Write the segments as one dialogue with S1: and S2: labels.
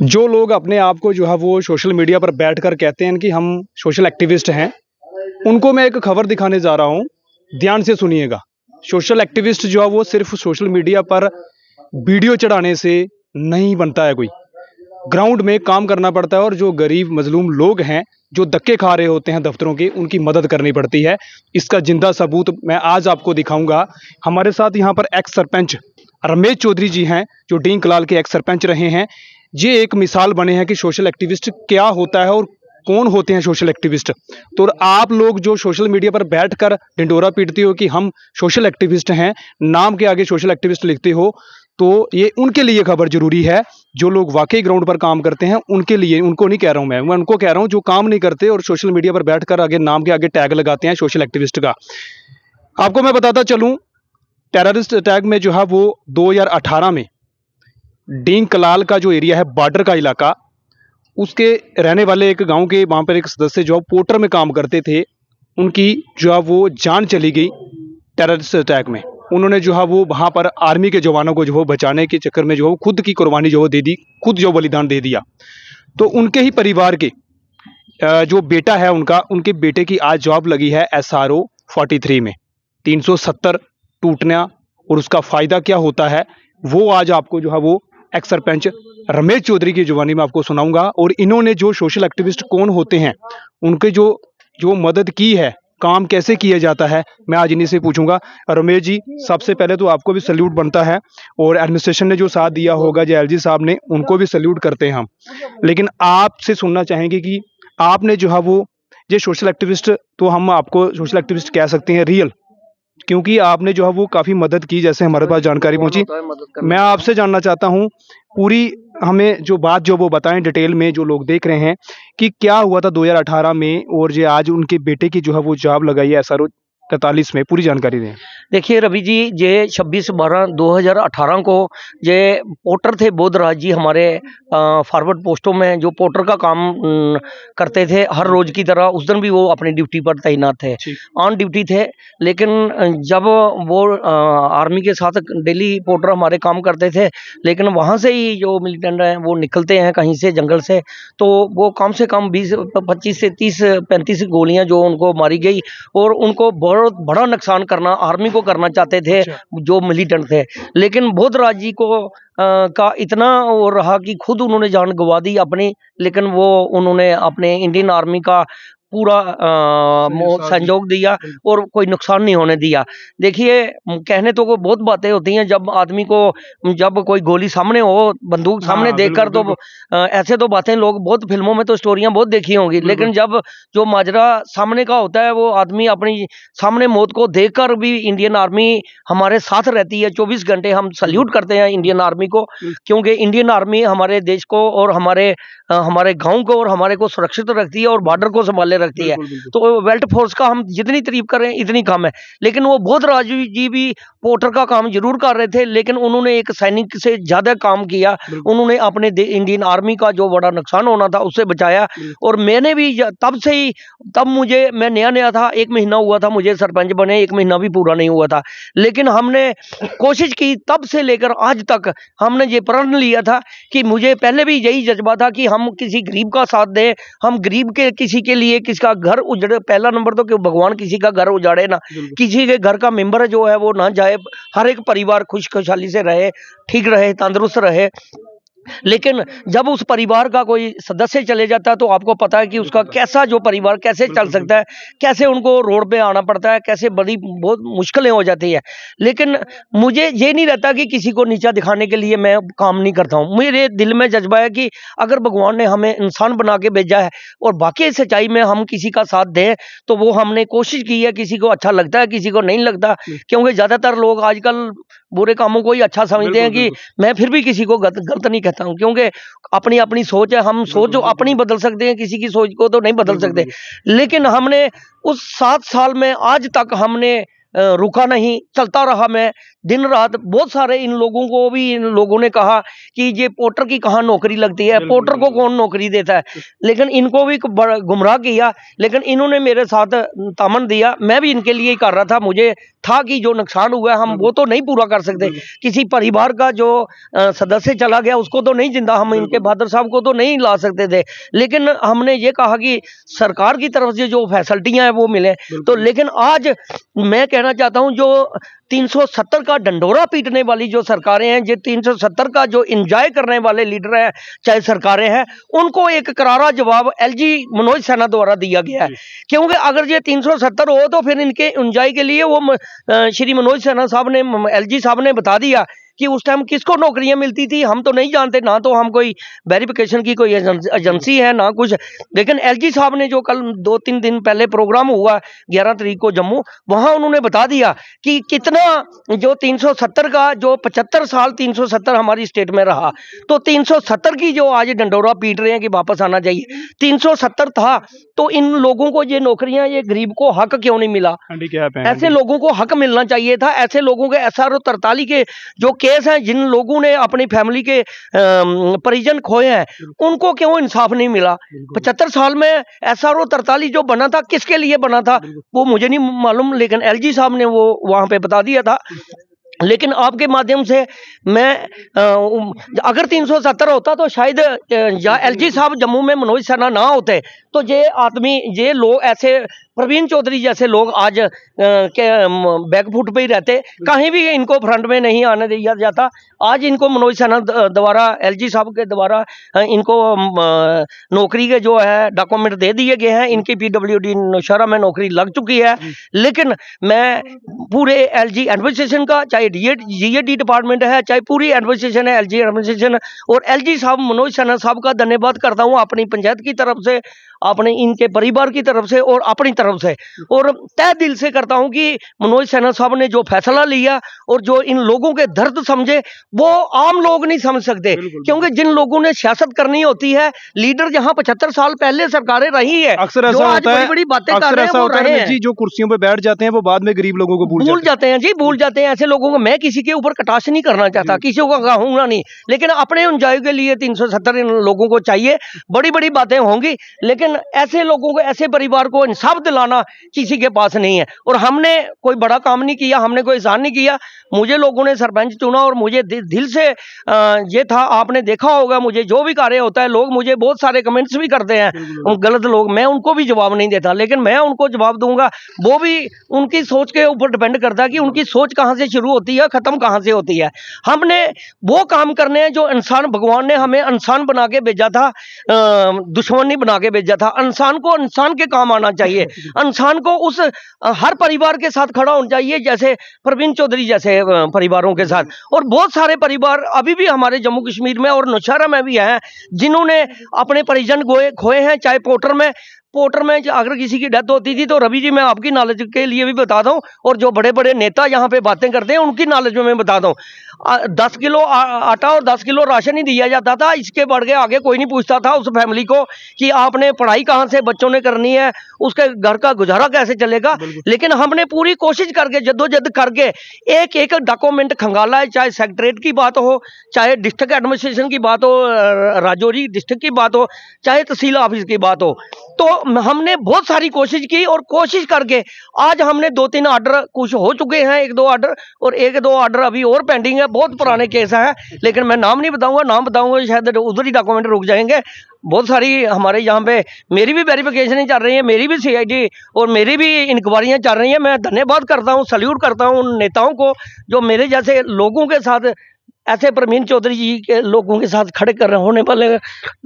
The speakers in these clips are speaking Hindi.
S1: जो लोग अपने आप को जो है वो सोशल मीडिया पर बैठकर कहते हैं कि हम सोशल एक्टिविस्ट हैं, उनको मैं एक खबर दिखाने जा रहा हूँ। ध्यान से सुनिएगा। सोशल एक्टिविस्ट जो है वो सिर्फ सोशल मीडिया पर वीडियो चढ़ाने से नहीं बनता है कोई। ग्राउंड में काम करना पड़ता है और जो गरीब मजलूम लोग हैं, जो धक्के खा रहे होते हैं दफ्तरों के, उनकी मदद करनी पड़ती है। इसका जिंदा सबूत मैं आज आपको दिखाऊंगा। हमारे साथ यहाँ पर एक्स सरपंच रमेश चौधरी जी हैं, जो डीन कलाल के एक्स सरपंच रहे हैं। ये एक मिसाल बने हैं कि सोशल एक्टिविस्ट क्या होता है और कौन होते हैं सोशल एक्टिविस्ट। तो आप लोग जो सोशल मीडिया पर बैठकर ढिंढोरा पीटते हो कि हम सोशल एक्टिविस्ट हैं, नाम के आगे सोशल एक्टिविस्ट लिखते हो, तो ये उनके लिए खबर जरूरी है। जो लोग वाकई ग्राउंड पर काम करते हैं उनके लिए, उनको नहीं कह रहा हूं मैं उनको कह रहा हूं जो काम नहीं करते और सोशल मीडिया पर बैठकर आगे नाम के आगे टैग लगाते हैं सोशल एक्टिविस्ट का। आपको मैं बताता चलूं, टेररिस्ट अटैक में जो है वो 2018 में डीन कलाल का जो एरिया है, बॉर्डर का इलाका, उसके रहने वाले एक गांव के वहां पर एक सदस्य जो पोर्टर में काम करते थे, उनकी जो है वो जान चली गई टेररिस्ट अटैक में। उन्होंने जो है वो वहां पर आर्मी के जवानों को जो है बचाने के चक्कर में जो है खुद की कुर्बानी जो दे दी, खुद जो बलिदान दे दिया। तो उनके ही परिवार के जो बेटा है उनका, उनके बेटे की आज जॉब लगी है SRO 43 में। 370 टूटना और उसका फायदा क्या होता है वो आज आपको जो है वो एक्स सरपंच रमेश चौधरी की जुबानी में आपको सुनाऊंगा। और इन्होंने जो सोशल एक्टिविस्ट कौन होते हैं, उनके जो मदद की है, काम कैसे किया जाता है, मैं आज इन्हीं से पूछूंगा। रमेश जी, सबसे पहले तो आपको भी सल्यूट बनता है और एडमिनिस्ट्रेशन ने जो साथ दिया होगा, जो LG साहब ने, उनको भी सल्यूट करते हैं हम। लेकिन आपसे सुनना चाहेंगे कि आपने जो है वो ये सोशल एक्टिविस्ट, तो हम आपको सोशल एक्टिविस्ट कह सकते हैं रियल, क्योंकि आपने जो है वो काफ़ी मदद की, जैसे हमारे पास जानकारी पहुंची। मैं आपसे जानना चाहता हूं पूरी, हमें जो बात जो वो बताएं डिटेल में, जो लोग देख रहे हैं कि क्या हुआ था 2018 में और ये आज उनके बेटे की जो है वो जॉब लगाई है SRO 43 में, पूरी जानकारी दें।
S2: देखिए रवि जी, ये 26/12/2018 को ये पोर्टर थे बोधराज जी, हमारे फॉरवर्ड पोस्टों में जो पोर्टर का काम करते थे हर रोज की तरह। उस दिन भी वो अपनी ड्यूटी पर तैनात थे, ऑन ड्यूटी थे। लेकिन जब वो आर्मी के साथ डेली पोर्टर हमारे काम करते थे, लेकिन वहाँ से ही जो मिलिटेंट हैं वो निकलते हैं कहीं से जंगल से, तो वो कम से कम 20-25 से 30-35 गोलियां जो उनको मारी गई और उनको बहुत बड़ा नुकसान करना आर्मी को करना चाहते थे जो मिलिटेंट थे। लेकिन बोधराज जी को का इतना वो रहा कि खुद उन्होंने जान गंवा दी अपनी, लेकिन वो उन्होंने अपने इंडियन आर्मी का पूरा सहयोग दिया और कोई नुकसान नहीं होने दिया। देखिए, कहने तो को बहुत बातें होती हैं, जब आदमी को जब कोई गोली सामने हो, बंदूक सामने देखकर, तो ऐसे तो बातें लोग बहुत फिल्मों में तो स्टोरियां बहुत देखी होंगी, लेकिन जब जो माजरा सामने का होता है, वो आदमी अपनी सामने मौत को देखकर भी, इंडियन आर्मी हमारे साथ रहती है 24 घंटे। हम सल्यूट करते हैं इंडियन आर्मी को, क्योंकि इंडियन आर्मी हमारे देश को और हमारे गांव को और हमारे को सुरक्षित रखती है और बॉर्डर को संभाले रखती है। तो वेल्ट फोर्स का हम जितनी तारीफ करें इतनी कम है। लेकिन वो बोधराज जी भी पोर्टर का काम जरूर कर रहे थे, लेकिन उन्होंने एक सैनिक से ज्यादा काम किया। उन्होंने अपने इंडियन आर्मी का जो बड़ा नुकसान होना था उससे बचाया। और मैंने भी तब से ही, मैं नया था, 1 महीना हुआ था मुझे सरपंच बने, 1 महीना भी पूरा नहीं हुआ था, लेकिन हमने कोशिश की तब से लेकर आज तक। हमने ये प्रण लिया था कि मुझे पहले भी यही जज्बा था कि हम किसी गरीब का साथ दें, हम गरीब के किसी के लिए, किसका घर उजड़े, पहला नंबर तो कि भगवान किसी का घर उजाड़े ना, किसी के घर का मेंबर जो है वो ना जाए, हर एक परिवार खुशहाली से रहे, ठीक रहे, तंदुरुस्त रहे। लेकिन जब उस परिवार का कोई सदस्य चले जाता है तो आपको पता है कि उसका कैसा जो परिवार कैसे चल सकता है, कैसे उनको रोड पे आना पड़ता है, कैसे बड़ी बहुत मुश्किलें हो जाती है। लेकिन मुझे ये नहीं रहता कि किसी को नीचा दिखाने के लिए मैं काम नहीं करता हूँ। मेरे दिल में जज्बा है कि अगर भगवान ने हमें इंसान बना के भेजा है और बाकी सच्चाई में हम किसी का साथ दें, तो वो हमने कोशिश की है। किसी को अच्छा लगता है, किसी को नहीं लगता, क्योंकि ज्यादातर लोग आजकल बुरे कामों को ही अच्छा समझते हैं। कि मैं फिर भी किसी को गलत नहीं कहता हूं, क्योंकि अपनी अपनी सोच है। हम सोच जो अपनी बदल सकते हैं, किसी की सोच को तो नहीं बदल सकते। लेकिन हमने उस 7 साल में आज तक हमने रुका नहीं, चलता रहा मैं। दिन रात बहुत सारे इन लोगों को भी इन लोगों ने कहा कि ये पोर्टर की कहाँ नौकरी लगती है,
S1: बिल्कुल,
S2: पोर्टर को
S1: बिल्कुल।
S2: कौन नौकरी देता है, लेकिन इनको भी गुमराह किया। लेकिन इन्होंने मेरे साथ तामन दिया, मैं भी इनके लिए ही कर रहा था। मुझे था कि जो नुकसान हुआ है हम वो तो नहीं पूरा कर सकते, किसी परिवार का जो सदस्य चला गया उसको तो नहीं जिंदा, हम इनके फादर साहब को तो नहीं ला सकते थे। लेकिन हमने ये कहा कि सरकार की तरफ से जो फैसिलिटियां हैं वो मिले। तो लेकिन आज मैं कहना चाहता हूं, जो 370 का डंडोरा पीटने वाली जो सरकारें हैं, जो 370 का जो एंजॉय करने वाले लीडर हैं, चाहे सरकारें हैं, उनको एक करारा जवाब एलजी मनोज सिन्हा द्वारा दिया गया है। क्योंकि अगर ये 370 हो तो फिर इनके एंजॉय के लिए वो श्री मनोज सिन्हा साहब ने, एलजी साहब ने बता दिया कि उस टाइम किसको नौकरियां मिलती थी हम तो नहीं जानते, ना तो हम कोई वेरिफिकेशन की कोई एजेंसी है ना कुछ। लेकिन एलजी साहब ने जो कल 2-3 दिन पहले प्रोग्राम हुआ 11 तारीख को जम्मू, वहां उन्होंने बता दिया कि कितना जो 370 का जो 75 साल 370 हमारी स्टेट में रहा, तो 370 की जो आज डंडोरा पीट रहे हैं कि वापस आना चाहिए, 370 था तो इन लोगों को ये नौकरियां, ये गरीब को हक क्यों नहीं मिला? ऐसे लोगों को हक मिलना चाहिए था। ऐसे लोगों के SRO 43 के जो केस हैं, जिन लोगों ने अपनी फैमिली के परिजन खोए हैं, उनको क्यों इंसाफ नहीं मिला? 75 साल में SRO 43 जो बना था किसके लिए बना था वो मुझे नहीं मालूम, लेकिन एलजी साहब ने वो वहां पे बता दिया था। लेकिन आपके माध्यम से मैं अगर 370 होता तो शायद या एलजी साहब जम्मू में मनोज सिन्हा ना होते तो ये आदमी, ये लोग ऐसे प्रवीण चौधरी जैसे लोग आज के बैकफुट पे ही रहते, कहीं भी इनको फ्रंट में नहीं आने दिया जाता। आज इनको मनोज सिन्हा द्वारा, एलजी साहब के द्वारा इनको नौकरी के जो है डॉक्यूमेंट दे दिए गए हैं, इनकी PWD नौशहरा में नौकरी लग चुकी है। लेकिन मैं पूरे एलजी एडमिनिस्ट्रेशन का, चाहे GAD डिपार्टमेंट है, चाहे पूरी एडमिनिस्ट्रेशन है, एलजी एडमिनिस्ट्रेशन और एलजी साहब मनोज सिन्हा साहब का धन्यवाद करता हूँ, अपनी पंचायत की तरफ से, अपने इनके परिवार की तरफ से और अपनी तरफ से, और तहे दिल से करता हूं कि मनोज सिन्हा साहब ने जो फैसला लिया और जो इन लोगों के दर्द समझे, वो आम लोग नहीं समझ सकते। क्योंकि जिन लोगों ने सियासत करनी होती है, लीडर जहां 75 साल पहले सरकारें रही है,
S1: अक्सर ऐसा होता है,
S2: बड़ी बातें कर
S1: अक्सर
S2: रहे हैं
S1: ऐसा
S2: वो
S1: होता
S2: रहे
S1: है
S2: हैं।
S1: जी, जो कुर्सियों पे बैठ जाते हैं वो बाद में गरीब लोगों को भूल
S2: जाते हैं जी, भूल जाते हैं ऐसे लोगों को। मैं किसी के ऊपर कटाक्ष नहीं करना चाहता, किसी को कहूंगा नहीं, लेकिन अपने एंजॉय के लिए 370 इन लोगों को चाहिए। बड़ी बड़ी बातें होंगी, लेकिन ऐसे लोगों को, ऐसे परिवार को इंसाफ दिलाना किसी के पास नहीं है। और हमने कोई बड़ा काम नहीं किया, हमने कोई एहसान नहीं किया। मुझे लोगों ने सरपंच चुना और मुझे दिल से ये था, आपने देखा होगा मुझे जो भी कार्य होता है, लोग मुझे बहुत सारे कमेंट्स भी करते हैं, गलत लोग, मैं उनको भी जवाब नहीं देता, लेकिन मैं उनको जवाब दूंगा। वो भी उनकी सोच के ऊपर डिपेंड करता है कि उनकी सोच कहां से शुरू होती है, खत्म कहां से होती है। हमने वो काम करने हैं जो इंसान, भगवान ने हमें इंसान बना के भेजा था, दुश्मन नहीं बना के भेजा था। इंसान को इंसान के काम आना चाहिए, इंसान को उस हर परिवार के साथ खड़ा होना चाहिए, जैसे प्रवीण चौधरी जैसे परिवारों के साथ। और बहुत सारे परिवार अभी भी हमारे जम्मू कश्मीर में और नौशहरा में भी हैं जिन्होंने अपने परिजन खोए हैं, चाहे पोर्टर में अगर किसी की डेथ होती थी तो रवि जी मैं आपकी नॉलेज के लिए भी बता दूं, और जो बड़े बड़े नेता यहाँ पे बातें करते हैं उनकी नॉलेज में मैं बता दूं, 10 किलो आटा और 10 किलो राशन ही दिया जाता था। इसके बढ़ के आगे कोई नहीं पूछता था उस फैमिली को कि आपने पढ़ाई कहाँ से बच्चों ने करनी है, उसके घर का गुजारा कैसे चलेगा। लेकिन हमने पूरी कोशिश करके, जद्दोजहद करके एक एक डॉक्यूमेंट खंगाला है, चाहे सेक्रेटरीट की बात हो, चाहे डिस्ट्रिक्ट एडमिनिस्ट्रेशन की बात हो, राजौरी डिस्ट्रिक्ट की बात हो, चाहे तहसील ऑफिस की बात हो। तो हमने बहुत सारी कोशिश की और कोशिश करके आज हमने 2-3 ऑर्डर, कुछ हो चुके हैं 1-2 ऑर्डर, और 1-2 ऑर्डर अभी और पेंडिंग है। बहुत पुराने केस है, लेकिन मैं नाम नहीं बताऊंगा, नाम बताऊंगा शायद उधर ही डॉक्यूमेंट रुक जाएंगे। बहुत सारी हमारे यहाँ पे मेरी भी वेरिफिकेशन चल रही है, मेरी भी CID और मेरी भी इंक्वायरियाँ चल रही हैं। मैं धन्यवाद करता हूँ, सल्यूट करता हूँ उन नेताओं को जो मेरे जैसे लोगों के साथ, ऐसे प्रवीण चौधरी जी के लोगों के साथ खड़े कर होने वाले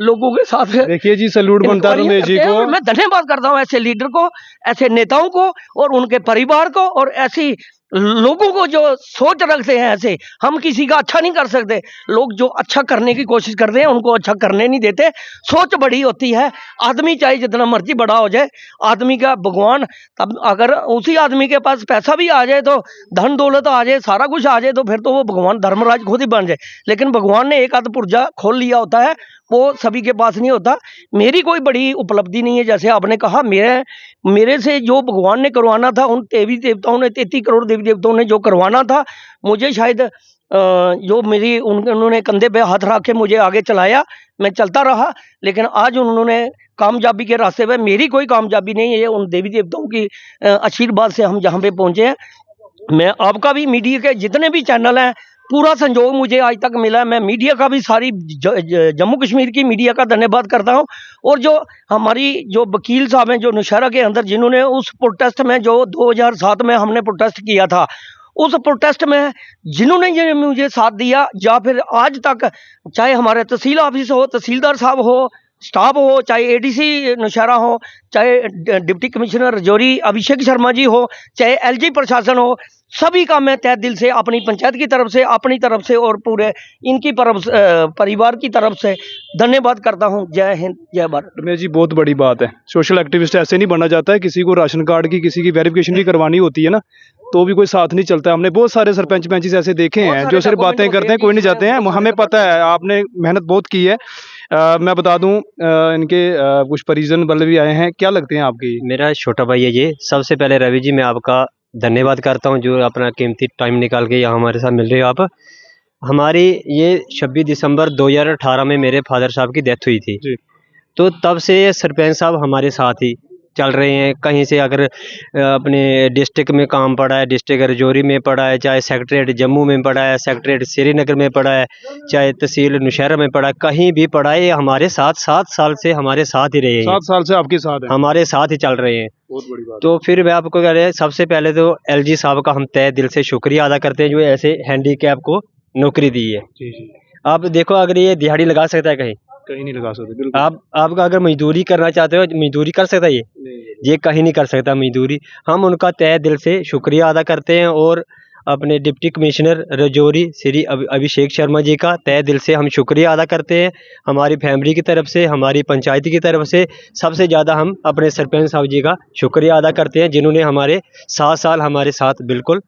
S2: लोगों के साथ,
S1: देखिए जी, सैल्यूट बनता है रमेश जी को।
S2: मैं धन्यवाद करता हूं ऐसे लीडर को, ऐसे नेताओं को और उनके परिवार को, और ऐसी लोगों को जो सोच रखते हैं। ऐसे हम किसी का अच्छा नहीं कर सकते, लोग जो अच्छा करने की कोशिश करते हैं उनको अच्छा करने नहीं देते। सोच बड़ी होती है, आदमी चाहे जितना मर्जी बड़ा हो जाए, आदमी का भगवान, तब अगर उसी आदमी के पास पैसा भी आ जाए, तो धन दौलत आ जाए, सारा कुछ आ जाए, तो फिर तो वो भगवान धर्मराज खुद ही बन जाए। लेकिन भगवान ने एक आध पुर्जा खोल लिया होता है, वो सभी के पास नहीं होता। मेरी कोई बड़ी उपलब्धि नहीं है, जैसे आपने कहा मेरे से जो भगवान ने करवाना था, उन देवी देवताओं ने 33 करोड़ देवी देवताओं ने जो करवाना था, मुझे शायद जो मेरी उन्होंने कंधे पे हाथ रख के मुझे आगे चलाया, मैं चलता रहा। लेकिन आज उन्होंने कामयाबी के रास्ते पे, मेरी कोई कामयाबी नहीं है, उन देवी देवताओं की आशीर्वाद से हम जहाँ पे पहुँचे हैं। मैं आपका भी, मीडिया के जितने भी चैनल हैं, पूरा संजोग मुझे आज तक मिला है। मैं मीडिया का भी, सारी जम्मू कश्मीर की मीडिया का धन्यवाद करता हूं। और जो हमारी जो वकील साहब हैं, जो नौशहरा के अंदर, जिन्होंने उस प्रोटेस्ट में, जो 2007 में हमने प्रोटेस्ट किया था, उस प्रोटेस्ट में जिन्होंने ये मुझे साथ दिया, या फिर आज तक, चाहे हमारे तहसील ऑफिस हो, तहसीलदार साहब हो, स्टाफ हो, चाहे एडीसी नौशहरा हो, चाहे डिप्टी कमिश्नर रजौरी अभिषेक शर्मा जी हो, चाहे एलजी प्रशासन हो, सभी का मैं तहे दिल से, अपनी पंचायत की तरफ से, अपनी तरफ से और पूरे इनकी परिवार की तरफ से धन्यवाद करता हूं। जय हिंद, जय भारत।
S1: रमेश जी, बहुत बड़ी बात है। सोशल एक्टिविस्ट ऐसे नहीं बना जाता है। किसी को राशन कार्ड की, किसी की वेरिफिकेशन भी करवानी होती है ना, तो भी कोई साथ नहीं चलता है। हमने बहुत सारे सरपंच पंच ऐसे देखे हैं जो सिर्फ बातें करते हैं, कोई नहीं जाते हैं। हमें पता है आपने मेहनत बहुत की है। मैं बता दूं, इनके कुछ परिजन वाले भी आए हैं। क्या लगते हैं आपकी?
S3: मेरा छोटा भाई है ये। सबसे पहले रवि जी, मैं आपका धन्यवाद करता हूँ जो अपना कीमती टाइम निकाल के यहाँ हमारे साथ मिल रहे हो आप। हमारी ये 26 दिसंबर 2018 में मेरे फादर साहब की डेथ हुई थी।
S1: जी।
S3: तो तब से सरपंच साहब हमारे साथ ही चल रहे हैं। कहीं से अगर अपने डिस्ट्रिक्ट में काम पड़ा है, डिस्ट्रिक्ट रजौरी में पड़ा है, चाहे सेक्रेटरीट जम्मू में पड़ा है, सेक्रेटरीट श्रीनगर में पड़ा है, चाहे तहसील नौशहरा में पड़ा है, कहीं भी पड़ा है, ये हमारे साथ 7 साल से हमारे साथ ही रहे हैं।
S1: 7 साल से आपके साथ है?
S3: हमारे साथ ही चल रहे हैं।
S1: बहुत बड़ी बात।
S3: तो फिर मैं आपको कह रहा है, सबसे पहले तो एलजी साहब का हम तहे दिल से शुक्रिया अदा करते हैं जो ऐसे हैंडीकैप को नौकरी दी है।
S1: जी जी।
S3: आप देखो, अगर ये दिहाड़ी लगा सकता है कहीं,
S1: कहीं नहीं लगा सकते। बिल्कुल।
S3: आपका अगर मजदूरी करना चाहते हो, मजदूरी कर सकता है ये कहीं नहीं कर सकता मजदूरी। हम उनका तहे दिल से शुक्रिया अदा करते हैं। और अपने डिप्टी कमिश्नर रजौरी श्री अभिषेक शर्मा जी का तहे दिल से हम शुक्रिया अदा करते हैं। हमारी फैमिली की तरफ से, हमारी पंचायत की तरफ से सबसे ज़्यादा हम अपने सरपंच साहब जी का शुक्रिया अदा करते हैं, जिन्होंने हमारे 7 साल हमारे साथ बिल्कुल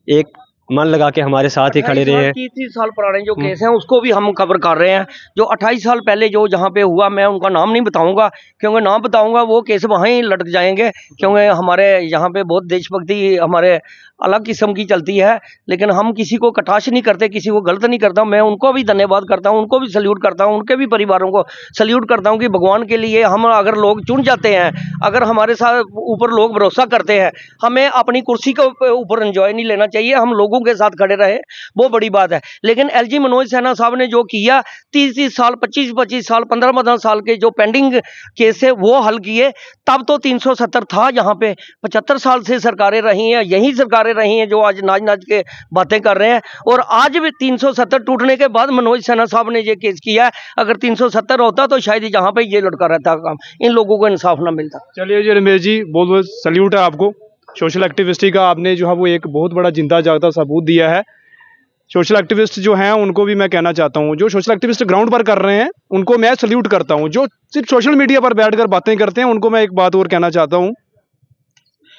S3: एक मन लगा के हमारे साथ ही खड़े रहे हैं।
S2: 30 साल पुराने जो केस हैं उसको भी हम कवर कर रहे हैं। जो 28 साल पहले जो जहाँ पे हुआ, मैं उनका नाम नहीं बताऊंगा, क्योंकि नाम बताऊंगा वो केस वहाँ ही लटक जाएंगे, क्योंकि हमारे यहाँ पे बहुत देशभक्ति हमारे अलग किस्म की चलती है। लेकिन हम किसी को कटाक्ष नहीं करते, किसी को गलत नहीं करता। मैं उनको भी धन्यवाद करता हूँ, उनको भी सल्यूट करता हूँ, उनके भी परिवारों को सल्यूट करता हूँ कि भगवान के लिए हम अगर लोग चुन जाते हैं, अगर हमारे साथ ऊपर लोग भरोसा करते हैं, हमें अपनी कुर्सी के ऊपर एंजॉय नहीं लेना चाहिए, हम लोगों के साथ खड़े रहे, वो बड़ी बात है। लेकिन एलजी मनोज सिन्हा साहब ने जो किया, 30 साल 25 साल 15 साल के जो पेंडिंग केस है वो हल किए। तब तो 370 था, यहाँ पे 75 साल से सरकारें रही हैं, यही सरकारें रही हैं जो आज नाच नाच के बातें कर रहे हैं। और आज भी 370 टूटने के बाद मनोज सिन्हा साहब ने ये केस किया है। अगर 370 होता तो शायद यहाँ पे ये लटका रहता काम, इन लोगों को इंसाफ ना मिलता।
S1: चलिए जी रमेश जी, बहुत बहुत सल्यूट है आपको। सोशल एक्टिविस्ट का आपने जो है वो एक बहुत बड़ा जिंदा जागता सबूत दिया है। सोशल एक्टिविस्ट जो हैं उनको भी मैं कहना चाहता हूँ, जो सोशल एक्टिविस्ट ग्राउंड पर कर रहे हैं उनको मैं सल्यूट करता हूँ। जो सिर्फ सोशल मीडिया पर बैठकर बातें करते हैं उनको मैं एक बात और कहना चाहता हूँ।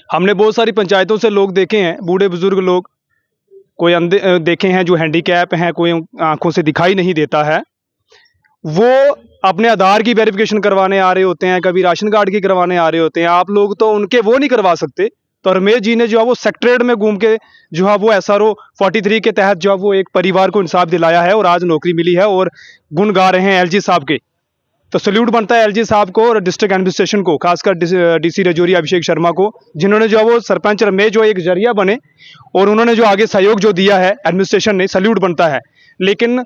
S1: हमने बहुत सारी पंचायतों से लोग देखे हैं, बूढ़े बुजुर्ग लोग, कोई अंधे देखे हैं जो हैंडीकैप हैं, कोई आंखों से दिखाई नहीं देता है, वो अपने आधार की वेरिफिकेशन करवाने आ रहे होते हैं, कभी राशन कार्ड की करवाने आ रहे होते हैं। आप लोग तो उनके वो नहीं करवा सकते। तो रमेश जी ने जो है वो सेक्रेटरीट में घूम के जो है वो SRO 43 के तहत जो है वो एक परिवार को इंसाफ दिलाया है और आज नौकरी मिली है और गुण गा रहे हैं एलजी साहब के। तो सल्यूट बनता है एलजी साहब को और डिस्ट्रिक्ट एडमिनिस्ट्रेशन को, खासकर डीसी रजौरी अभिषेक शर्मा को, जिन्होंने जो है वो सरपंच रमेश जो एक जरिया बने और उन्होंने जो आगे सहयोग जो दिया है एडमिनिस्ट्रेशन ने, सल्यूट बनता है। लेकिन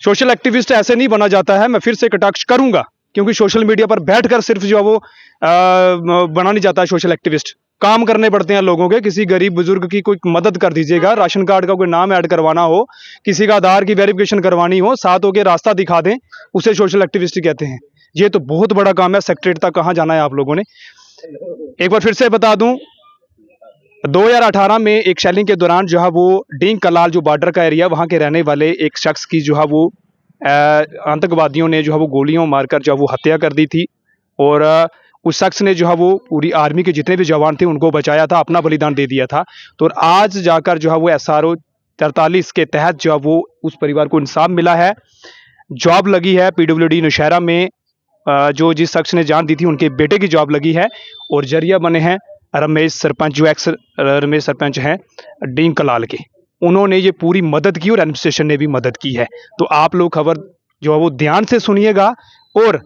S1: सोशल एक्टिविस्ट ऐसे नहीं बना जाता है। मैं फिर से कटाक्ष करूंगा, क्योंकि सोशल मीडिया पर बैठकर सिर्फ जो है वो बना नहीं जाता है सोशल एक्टिविस्ट। काम करने पड़ते हैं लोगों के। किसी गरीब बुजुर्ग की कोई मदद कर दीजिएगा, राशन कार्ड का कोई नाम ऐड करवाना हो, किसी का आधार की वेरिफिकेशन करवानी हो, साथ होकर रास्ता दिखा दें, उसे सोशल एक्टिविस्ट कहते हैं। ये तो बहुत बड़ा काम है। सेक्रेटरीट तक कहाँ जाना है आप लोगों ने। एक बार फिर से बता दूं, 2018 में एक शेलिंग के दौरान जो है वो डींग कलाल जो बॉर्डर का एरिया, वहाँ के रहने वाले एक शख्स की जो है वो आतंकवादियों ने जो है वो गोलियों मारकर जो है वो हत्या कर दी थी। और उस शख्स ने जो है वो पूरी आर्मी के जितने भी जवान थे उनको बचाया था, अपना बलिदान दे दिया था। तो आज जाकर जो है वो SRO 43 के तहत जो है वो उस परिवार को इंसाफ मिला है। जॉब लगी है पीडब्ल्यूडी नौशहरा में। जो जिस शख्स ने जान दी थी उनके बेटे की जॉब लगी है और जरिया बने हैं रमेश सरपंच, जो एक्स रमेश सरपंच हैं डीन कलाल के। उन्होंने ये पूरी मदद की और एडमिनिस्ट्रेशन ने भी मदद की है। तो आप लोग खबर जो है वो ध्यान से सुनिएगा और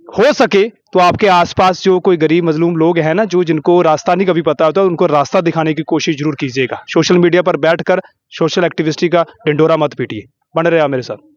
S1: हो सके तो आपके आसपास जो कोई गरीब मजलूम लोग हैं ना, जो जिनको रास्ता नहीं कभी पता होता, उनको रास्ता दिखाने की कोशिश जरूर कीजिएगा। सोशल मीडिया पर बैठकर सोशल एक्टिविटी का ढिंडोरा मत पीटिए। बने रहे आप मेरे साथ।